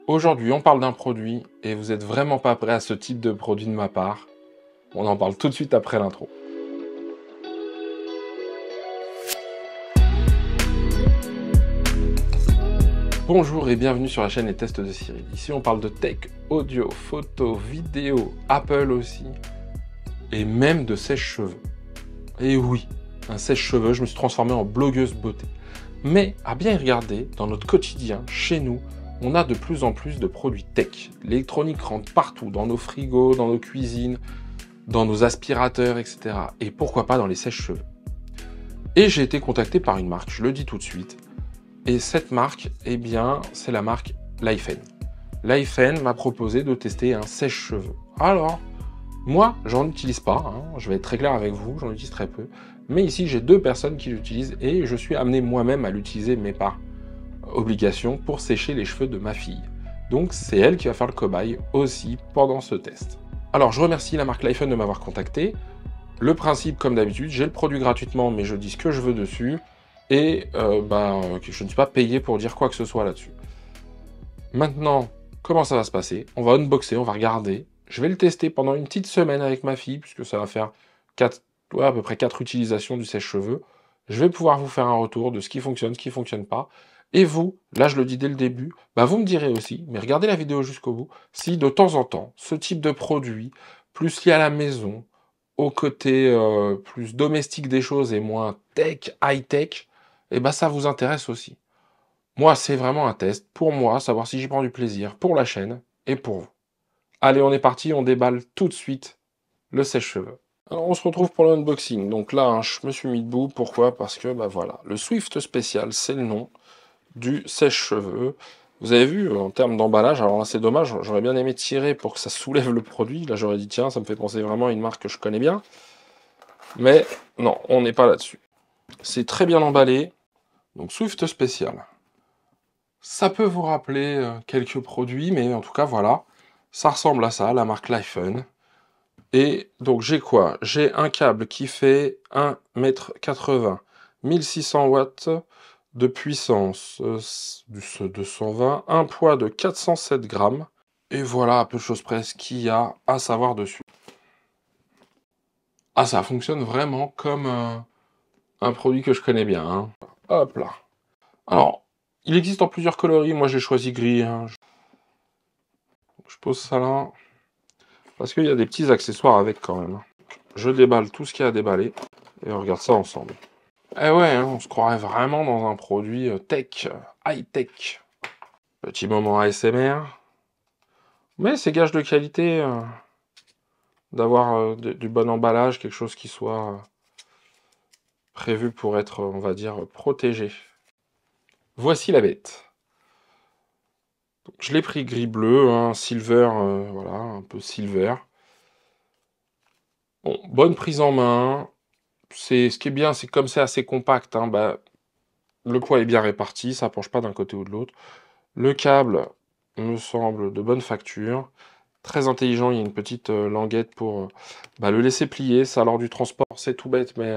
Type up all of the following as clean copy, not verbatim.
Aujourd'hui, on parle d'un produit et vous êtes vraiment pas prêt à ce type de produit de ma part. On en parle tout de suite après l'intro. Bonjour et bienvenue sur la chaîne Les Tests de Cyril. Ici, on parle de tech, audio, photo, vidéo, Apple aussi, et même de sèche-cheveux. Et oui, un sèche-cheveux, je me suis transformé en blogueuse beauté. Mais à bien y regarder, dans notre quotidien, chez nous, on a de plus en plus de produits tech. L'électronique rentre partout, dans nos frigos, dans nos cuisines, dans nos aspirateurs, etc. Et pourquoi pas dans les sèche-cheveux. Et j'ai été contacté par une marque, je le dis tout de suite. Et cette marque, eh bien, c'est la marque Lifen. Lifen m'a proposé de tester un sèche-cheveux. Alors, moi, j'en utilise pas, je vais être très clair avec vous, j'en utilise très peu. Mais ici, j'ai deux personnes qui l'utilisent et je suis amené moi-même à l'utiliser, mais par obligation, pour sécher les cheveux de ma fille. Donc, c'est elle qui va faire le cobaye aussi pendant ce test. Alors, je remercie la marque Lifen de m'avoir contacté. Le principe, comme d'habitude, j'ai le produit gratuitement, mais je dis ce que je veux dessus. Et je ne suis pas payé pour dire quoi que ce soit là-dessus. Maintenant, comment ça va se passer? On va unboxer, on va regarder. Je vais le tester pendant une petite semaine avec ma fille, puisque ça va faire à peu près 4 utilisations du sèche-cheveux. Je vais pouvoir vous faire un retour de ce qui fonctionne, ce qui ne fonctionne pas. Et vous, là je le dis dès le début, vous me direz aussi, mais regardez la vidéo jusqu'au bout, si de temps en temps, ce type de produit, plus lié à la maison, au côté plus domestique des choses et moins tech, high-tech, ça vous intéresse aussi. Moi, c'est vraiment un test, pour moi, savoir si j'y prends du plaisir, pour la chaîne et pour vous. Allez, on est parti, on déballe tout de suite le sèche-cheveux. Alors, on se retrouve pour l'unboxing. Donc là, je me suis mis debout. Pourquoi? Parce que, voilà, le Swift Special, c'est le nom du sèche-cheveux. Vous avez vu, en termes d'emballage, alors là, c'est dommage, j'aurais bien aimé tirer pour que ça soulève le produit. Là, j'aurais dit, tiens, ça me fait penser vraiment à une marque que je connais bien. Mais non, on n'est pas là-dessus. C'est très bien emballé. Donc, Swift Special. Ça peut vous rappeler quelques produits, mais en tout cas, voilà. Ça ressemble à ça, la marque Lifen. Et donc, j'ai quoi? J'ai un câble qui fait 1,80 m, 1600 watts de puissance de 220, un poids de 407 grammes. Et voilà à peu de choses près ce qu'il y a à savoir dessus. Ah, ça fonctionne vraiment comme un produit que je connais bien. Hop là. Alors, il existe en plusieurs coloris. Moi, j'ai choisi gris. Je pose ça là. Parce qu'il y a des petits accessoires avec quand même. Je déballe tout ce qu'il y a à déballer. Et on regarde ça ensemble. Eh ouais, on se croirait vraiment dans un produit tech, high-tech. Petit moment ASMR. Mais c'est gage de qualité d'avoir du bon emballage, quelque chose qui soit prévu pour être, on va dire, protégé. Voici la bête. Donc, je l'ai pris gris-bleu, silver, voilà, un peu silver. Bon, bonne prise en main. Ce qui est bien, c'est comme c'est assez compact, le poids est bien réparti, ça penche pas d'un côté ou de l'autre. Le câble me semble de bonne facture. Très intelligent, il y a une petite languette pour le laisser plier. Ça, lors du transport, c'est tout bête, mais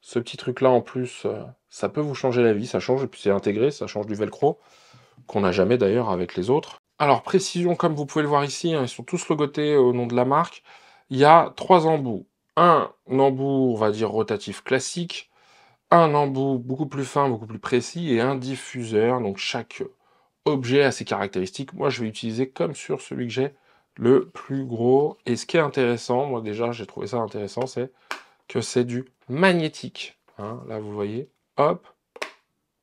ce petit truc-là, en plus, ça peut vous changer la vie. Ça change, et puis c'est intégré, ça change du velcro, qu'on n'a jamais d'ailleurs avec les autres. Alors, précision, comme vous pouvez le voir ici, ils sont tous logotés au nom de la marque. Il y a 3 embouts. Un embout, on va dire, rotatif classique. Un embout beaucoup plus fin, beaucoup plus précis. Et un diffuseur. Donc, chaque objet a ses caractéristiques. Moi, je vais utiliser, comme sur celui que j'ai, le plus gros. Et ce qui est intéressant, moi déjà, j'ai trouvé ça intéressant, c'est que c'est du magnétique. Là, vous voyez. Hop,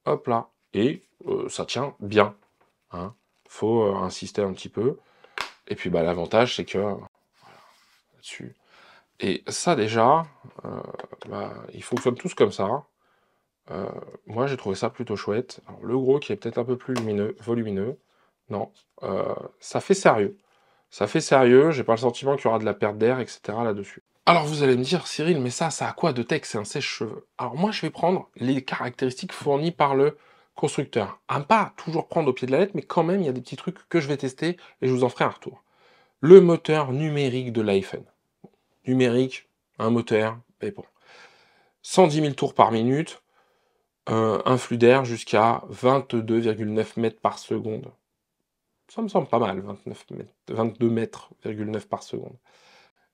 hop là. Et ça tient bien. Faut insister un petit peu. Et puis l'avantage, c'est que là-dessus. Et ça déjà, ils fonctionnent tous comme ça. Moi j'ai trouvé ça plutôt chouette. Alors, le gros qui est peut-être un peu plus volumineux. Non, ça fait sérieux. Ça fait sérieux, j'ai pas le sentiment qu'il y aura de la perte d'air, etc. là-dessus. Alors vous allez me dire, Cyril, mais ça a quoi de tech? C'est un sèche-cheveux. Alors moi je vais prendre les caractéristiques fournies par le constructeur. À ne pas toujours prendre au pied de la lettre, mais quand même il y a des petits trucs que je vais tester et je vous en ferai un retour. Le moteur numérique de l'iPhone. Numérique, un moteur, mais bon. 110 000 tours par minute, un flux d'air jusqu'à 22,9 mètres par seconde. Ça me semble pas mal, 22 mètres, 9 par seconde.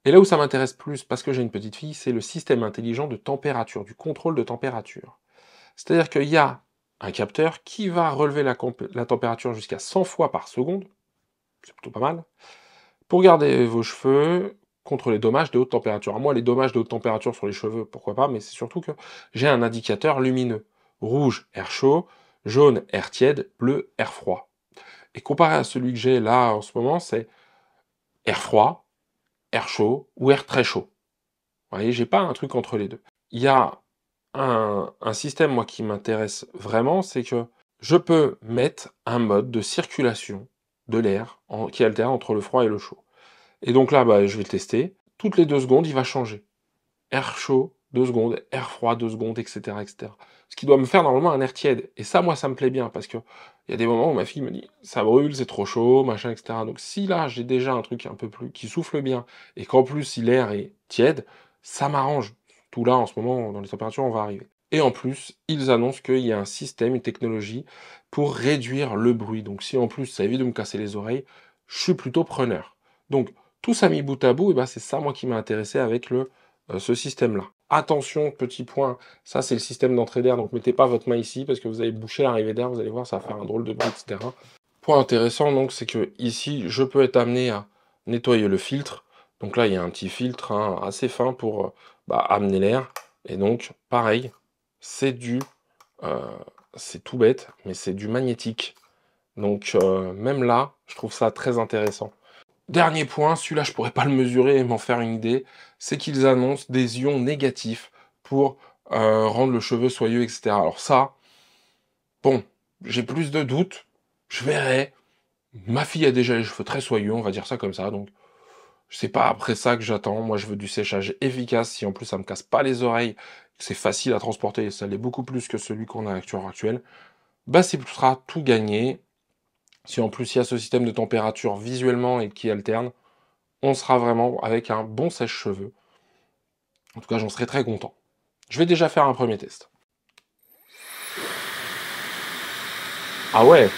Et là où ça m'intéresse plus, parce que j'ai une petite fille, c'est le système intelligent de température, du contrôle de température. C'est-à-dire qu'il y a un capteur qui va relever la température jusqu'à 100 fois par seconde, c'est plutôt pas mal, pour garder vos cheveux contre les dommages de haute température. Alors moi, les dommages de haute température sur les cheveux, pourquoi pas, mais c'est surtout que j'ai un indicateur lumineux. Rouge, air chaud, jaune, air tiède, bleu, air froid. Et comparé à celui que j'ai là en ce moment, c'est air froid, air chaud ou air très chaud. Vous voyez, j'ai pas un truc entre les deux. Il y a un système, moi, qui m'intéresse vraiment, c'est que je peux mettre un mode de circulation de l'air qui alterne entre le froid et le chaud. Et donc là, bah, je vais le tester. Toutes les 2 secondes, il va changer. Air chaud, 2 secondes, air froid, 2 secondes, etc., etc. Ce qui doit me faire normalement un air tiède. Et ça, moi, ça me plaît bien, parce que il y a des moments où ma fille me dit « ça brûle, c'est trop chaud, machin, etc. » Donc si là, j'ai déjà un truc un peu plus, qui souffle bien, et qu'en plus, si l'air est tiède, ça m'arrange. Tout là, en ce moment, dans les températures, on va arriver. Et en plus, ils annoncent qu'il y a un système, une technologie, pour réduire le bruit. Donc si en plus, ça évite de me casser les oreilles, je suis plutôt preneur. Donc, tout ça mis bout à bout, et ben, c'est ça, moi, qui m'a intéressé avec ce système-là. Attention, petit point, ça c'est le système d'entrée d'air, donc mettez pas votre main ici parce que vous allez boucher l'arrivée d'air, vous allez voir, ça va faire un drôle de bruit, etc. Point intéressant donc, c'est que ici, je peux être amené à nettoyer le filtre. Donc là, il y a un petit filtre assez fin pour amener l'air. Et donc, pareil, c'est c'est tout bête, mais c'est du magnétique. Donc même là, je trouve ça très intéressant. Dernier point, celui-là je pourrais pas le mesurer et m'en faire une idée, c'est qu'ils annoncent des ions négatifs pour rendre le cheveu soyeux, etc. Alors ça, bon, j'ai plus de doutes, je verrai. Ma fille a déjà les cheveux très soyeux, on va dire ça comme ça, donc c'est pas après ça que j'attends. Moi je veux du séchage efficace, si en plus ça me casse pas les oreilles, que c'est facile à transporter, et ça l'est beaucoup plus que celui qu'on a actuel, bah c'est sera tout gagné. Si en plus il y a ce système de température visuellement et qui alterne, on sera vraiment avec un bon sèche-cheveux. En tout cas, j'en serais très content. Je vais déjà faire un premier test. Ah ouais.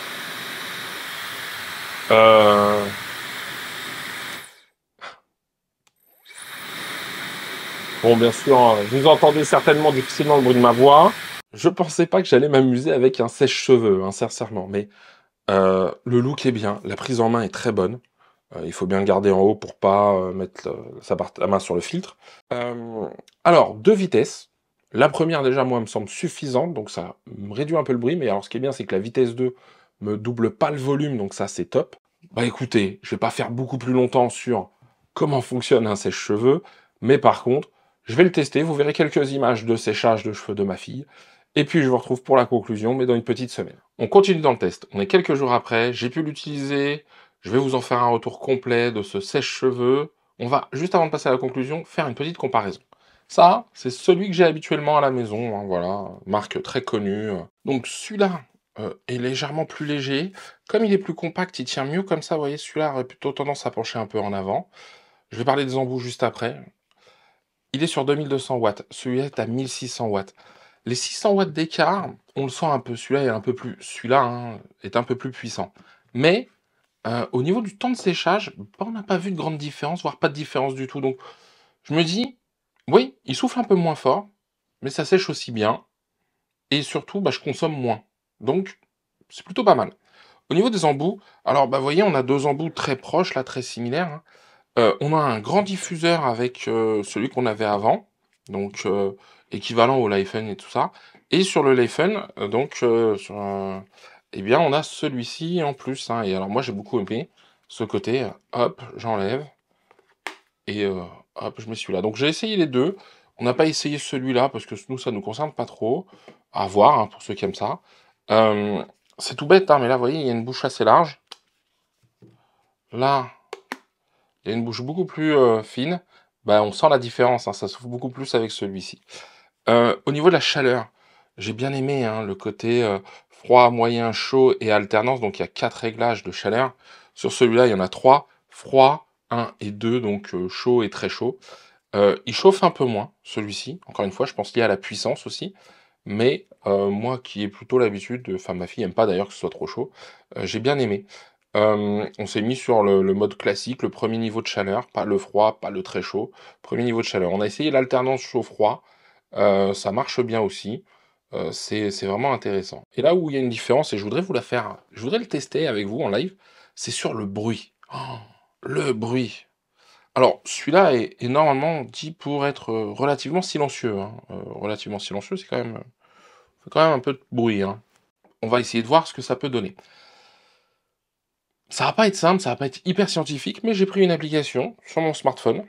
Bon, bien sûr, vous entendez certainement difficilement le bruit de ma voix. Je pensais pas que j'allais m'amuser avec un sèche-cheveux, sincèrement. Mais le look est bien, la prise en main est très bonne. Il faut bien le garder en haut pour pas mettre la main sur le filtre. Alors, 2 vitesses. La première, déjà, moi, me semble suffisante, donc ça me réduit un peu le bruit. Mais alors, ce qui est bien, c'est que la vitesse 2 me double pas le volume, donc ça, c'est top. Bah écoutez, je vais pas faire beaucoup plus longtemps sur comment fonctionne un sèche-cheveux, mais par contre, je vais le tester. Vous verrez quelques images de séchage de cheveux de ma fille. Et puis, je vous retrouve pour la conclusion, mais dans une petite semaine. On continue dans le test. On est quelques jours après. J'ai pu l'utiliser. Je vais vous en faire un retour complet de ce sèche-cheveux. On va, juste avant de passer à la conclusion, faire une petite comparaison. Ça, c'est celui que j'ai habituellement à la maison, voilà, marque très connue. Donc celui-là est légèrement plus léger. Comme il est plus compact, il tient mieux comme ça, vous voyez, celui-là aurait plutôt tendance à pencher un peu en avant. Je vais parler des embouts juste après. Il est sur 2200 watts, celui-là est à 1600 watts. Les 600 watts d'écart, on le sent un peu, celui-là est un peu plus, est un peu plus puissant. Mais au niveau du temps de séchage, bah, on n'a pas vu de grande différence, voire pas de différence du tout. Donc, je me dis, oui, il souffle un peu moins fort, mais ça sèche aussi bien. Et surtout, bah, je consomme moins. Donc, c'est plutôt pas mal. Au niveau des embouts, alors, bah, vous voyez, on a 2 embouts très proches, là, très similaires, hein. On a un grand diffuseur avec celui qu'on avait avant, donc équivalent au Lifen et tout ça. Et sur le Lifen, eh bien, on a celui-ci en plus, hein. Et alors, moi, j'ai beaucoup aimé ce côté. Hop, j'enlève. Et hop, je mets celui-là. Donc, j'ai essayé les deux. On n'a pas essayé celui-là parce que nous, ça nous concerne pas trop. À voir, hein, pour ceux qui aiment ça. C'est tout bête, hein, mais là, vous voyez, il y a une bouche assez large. Là, il y a une bouche beaucoup plus fine. Bah, on sent la différence, hein, ça souffle beaucoup plus avec celui-ci. Au niveau de la chaleur, j'ai bien aimé, hein, le côté froid, moyen, chaud et alternance. Donc il y a 4 réglages de chaleur. Sur celui-là, il y en a 3. Froid, 1 et 2, donc chaud et très chaud. Il chauffe un peu moins, celui-ci. Encore une fois, je pense lié à la puissance aussi. Mais moi qui ai plutôt l'habitude, enfin ma fille aime pas d'ailleurs que ce soit trop chaud, j'ai bien aimé. On s'est mis sur le mode classique, le premier niveau de chaleur, pas le froid, pas le très chaud, premier niveau de chaleur. On a essayé l'alternance chaud-froid, ça marche bien aussi, c'est vraiment intéressant. Et là où il y a une différence et je voudrais le tester avec vous en live, c'est sur le bruit. Oh, le bruit! Alors celui-là est normalement dit pour être, relativement silencieux, hein, relativement silencieux, c'est quand même, fait quand même un peu de bruit, hein. On va essayer de voir ce que ça peut donner. Ça va pas être simple, ça va pas être hyper scientifique, mais j'ai pris une application sur mon smartphone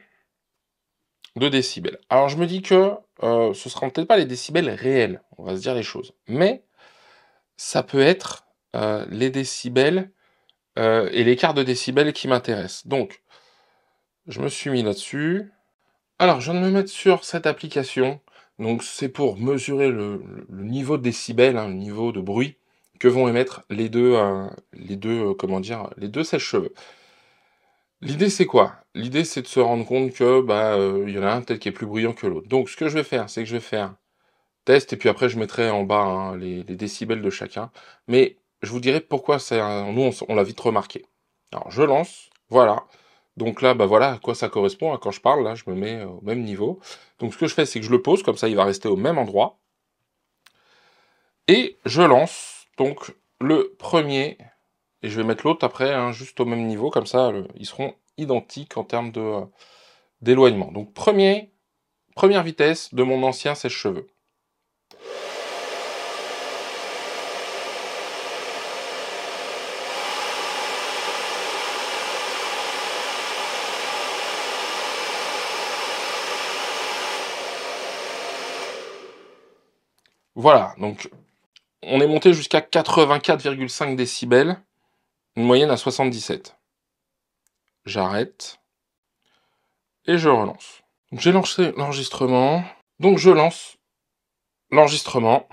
de décibels. Alors je me dis que ce sera peut-être pas les décibels réels, on va se dire les choses, mais ça peut être les décibels et l'écart de décibels qui m'intéresse. Donc je me suis mis là-dessus. Alors je viens de me mettre sur cette application, donc c'est pour mesurer le niveau de décibels, hein, le niveau de bruit que vont émettre comment dire, les deux sèche-cheveux. L'idée, c'est quoi? L'idée, c'est de se rendre compte que, bah, il y en a un peut-être qui est plus bruyant que l'autre. Donc ce que je vais faire, c'est que je vais faire test et puis après je mettrai en bas, hein, les décibels de chacun. Mais je vous dirai pourquoi nous on l'a vite remarqué. Alors je lance, voilà. Donc là, bah, voilà à quoi ça correspond, hein. Quand je parle, là, je me mets au même niveau. Donc ce que je fais, c'est que je le pose, comme ça il va rester au même endroit. Et je lance donc le premier, et je vais mettre l'autre après, hein, juste au même niveau, comme ça ils seront identiques en termes d'éloignement. Donc première vitesse de mon ancien sèche-cheveux. Voilà, donc on est monté jusqu'à 84,5 décibels, une moyenne à 77. J'arrête et je relance. J'ai lancé l'enregistrement, donc je lance l'enregistrement.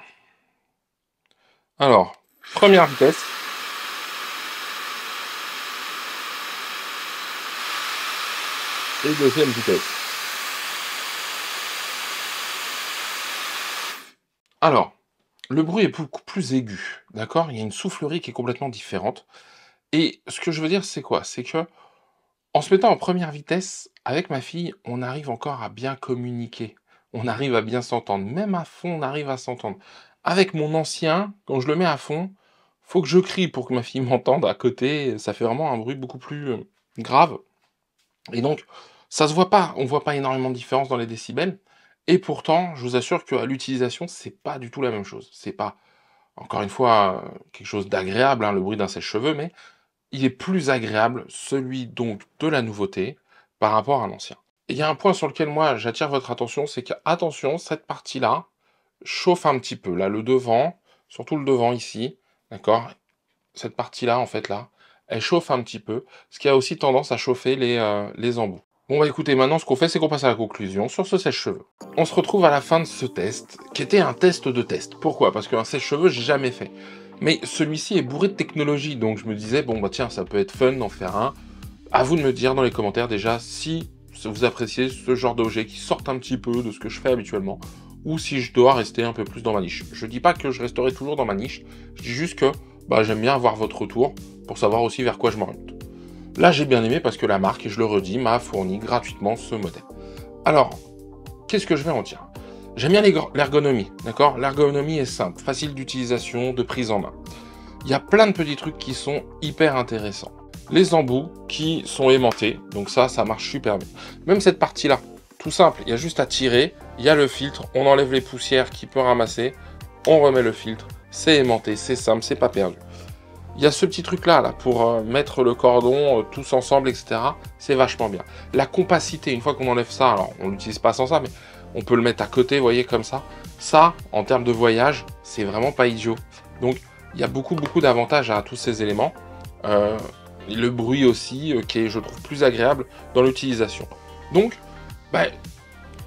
Alors, première vitesse. Et deuxième vitesse. Alors, le bruit est beaucoup plus aigu, d'accord? Il y a une soufflerie qui est complètement différente. Et ce que je veux dire, c'est quoi? C'est que en se mettant en première vitesse, avec ma fille, on arrive encore à bien communiquer. On arrive à bien s'entendre. Même à fond, on arrive à s'entendre. Avec mon ancien, quand je le mets à fond, faut que je crie pour que ma fille m'entende à côté. Ça fait vraiment un bruit beaucoup plus grave. Et donc, ça se voit pas. On voit pas énormément de différence dans les décibels. Et pourtant, je vous assure qu'à l'utilisation, c'est pas du tout la même chose. C'est pas, encore une fois, quelque chose d'agréable, hein, le bruit d'un sèche-cheveux, mais il est plus agréable, celui donc de la nouveauté, par rapport à l'ancien. Il y a un point sur lequel moi j'attire votre attention, c'est que, attention, cette partie-là chauffe un petit peu. Là, le devant, surtout le devant ici, d'accord? Cette partie-là, en fait, là, elle chauffe un petit peu, ce qui a aussi tendance à chauffer les embouts. Bon bah écoutez, maintenant ce qu'on fait, c'est qu'on passe à la conclusion sur ce sèche-cheveux. On se retrouve à la fin de ce test, qui était un test de test. Pourquoi? Parce qu'un sèche-cheveux, j'ai jamais fait. Mais celui-ci est bourré de technologie, donc je me disais, bon bah tiens, ça peut être fun d'en faire un. À vous de me dire dans les commentaires déjà si vous appréciez ce genre d'objet qui sortent un petit peu de ce que je fais habituellement, ou si je dois rester un peu plus dans ma niche. Je dis pas que je resterai toujours dans ma niche, je dis juste que bah, j'aime bien avoir votre retour pour savoir aussi vers quoi je m'oriente. Là, j'ai bien aimé parce que la marque, et je le redis, m'a fourni gratuitement ce modèle. Alors, qu'est-ce que je vais en dire? J'aime bien l'ergonomie, d'accord? L'ergonomie est simple, facile d'utilisation, de prise en main. Il y a plein de petits trucs qui sont hyper intéressants. Les embouts qui sont aimantés, donc ça marche super bien. Même cette partie-là, tout simple, il y a juste à tirer, il y a le filtre, on enlève les poussières qui peut ramasser, on remet le filtre, c'est aimanté, c'est simple, c'est pas perdu. Il y a ce petit truc-là là, pour mettre le cordon tous ensemble, etc. C'est vachement bien. La compacité, une fois qu'on enlève ça, alors on l'utilise pas sans ça, mais on peut le mettre à côté, vous voyez, comme ça. Ça, en termes de voyage, c'est vraiment pas idiot. Donc, il y a beaucoup d'avantages à tous ces éléments. Le bruit aussi, qui est, je trouve, plus agréable dans l'utilisation. Donc, bah,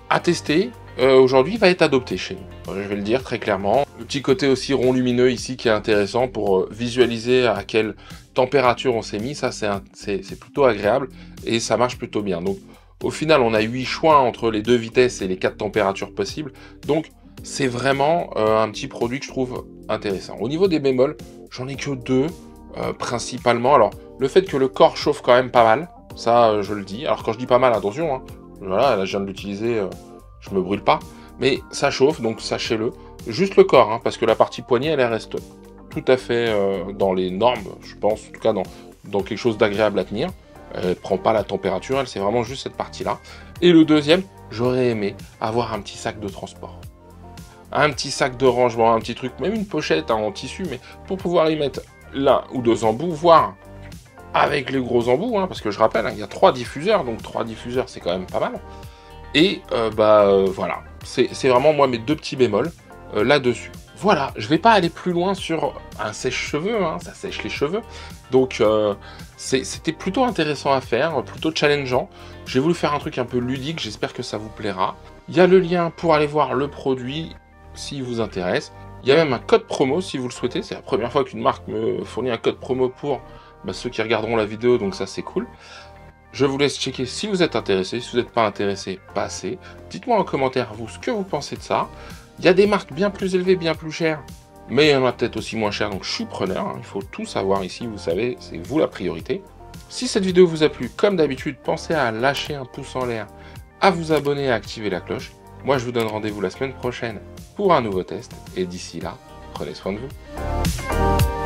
à tester. Aujourd'hui, il va être adopté chez nous. Je vais le dire très clairement. Le petit côté aussi rond lumineux ici qui est intéressant pour visualiser à quelle température on s'est mis. Ça, c'est plutôt agréable et ça marche plutôt bien. Donc, au final, on a 8 choix entre les 2 vitesses et les 4 températures possibles. Donc, c'est vraiment un petit produit que je trouve intéressant. Au niveau des bémols, j'en ai que 2 principalement. Alors, Le fait que le corps chauffe quand même pas mal, ça je le dis. Alors quand je dis pas mal, attention, hein. Voilà, là je viens de l'utiliser, je me brûle pas. Mais ça chauffe, donc sachez-le. Juste le corps, hein, parce que la partie poignée, elle reste tout à fait dans les normes, je pense, en tout cas dans quelque chose d'agréable à tenir. Elle ne prend pas la température, elle c'est vraiment juste cette partie-là. Et le deuxième, j'aurais aimé avoir un petit sac de transport. Un petit sac de rangement, un petit truc, même une pochette en tissu, mais pour pouvoir y mettre l'un ou deux embouts, voire avec les gros embouts, hein, parce que je rappelle, hein, il y a 3 diffuseurs, donc 3 diffuseurs c'est quand même pas mal. Et voilà, c'est vraiment moi mes 2 petits bémols là-dessus. Voilà, je vais pas aller plus loin sur un sèche-cheveux, hein, ça sèche les cheveux. Donc c'était plutôt intéressant à faire, plutôt challengeant. J'ai voulu faire un truc un peu ludique, j'espère que ça vous plaira. Il y a le lien pour aller voir le produit s'il vous intéresse. Il y a même un code promo si vous le souhaitez. C'est la première fois qu'une marque me fournit un code promo pour ceux qui regarderont la vidéo, donc ça c'est cool. Je vous laisse checker si vous êtes intéressé. Si vous n'êtes pas intéressé, passez. Dites-moi en commentaire vous ce que vous pensez de ça. Il y a des marques bien plus élevées, bien plus chères, mais il y en a peut-être aussi moins chères, donc je suis preneur, hein. Il faut tout savoir ici, vous savez, c'est vous la priorité. Si cette vidéo vous a plu, comme d'habitude, pensez à lâcher un pouce en l'air, à vous abonner et à activer la cloche. Moi, je vous donne rendez-vous la semaine prochaine pour un nouveau test, et d'ici là, prenez soin de vous.